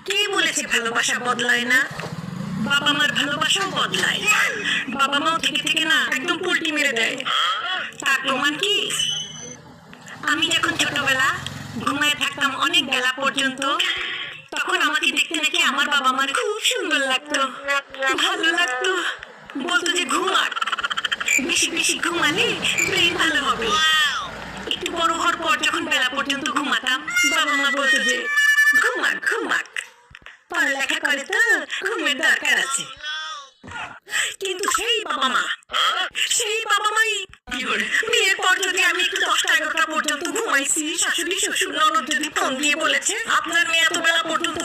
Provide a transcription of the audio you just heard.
কে বলেছে ভালোবাসা বদলায় না? বাবা মার ভালোবাসাও বদলায়। বাবা মাও থেকে থেকে না একদম পোল্টি মেরে দেয়। তার প্রমাণ কি? আমি যখন ছোটবেলা ঘুমায় থাকতাম অনেক বেলা পর্যন্ত, তখন আমাকে দেখতে নাকি আমার বাবা মার খুব সুন্দর লাগতো, ভালো লাগতো। বলতো যে ঘুমাক, বেশি বেশি ঘুমালে ব্রেন ভালো হবে। একটু বড় হওয়ার পর যখন বেলা পর্যন্ত ঘুমাতাম, বাবা মা বলতো যে ঘুমাক ঘুমাক, পড়ালেখা করে তো ঘুমের দরকার আছে। কিন্তু সেই বাবা মাই বিয়ের পর যদি আমি একটু 10টা 11টা পর্যন্ত ঘুমাইছি, শাশুড়ি শ্বশুর ননদ যদি ফোন দিয়ে বলেছে আপনার মেয়ে এত বেলা পর্যন্ত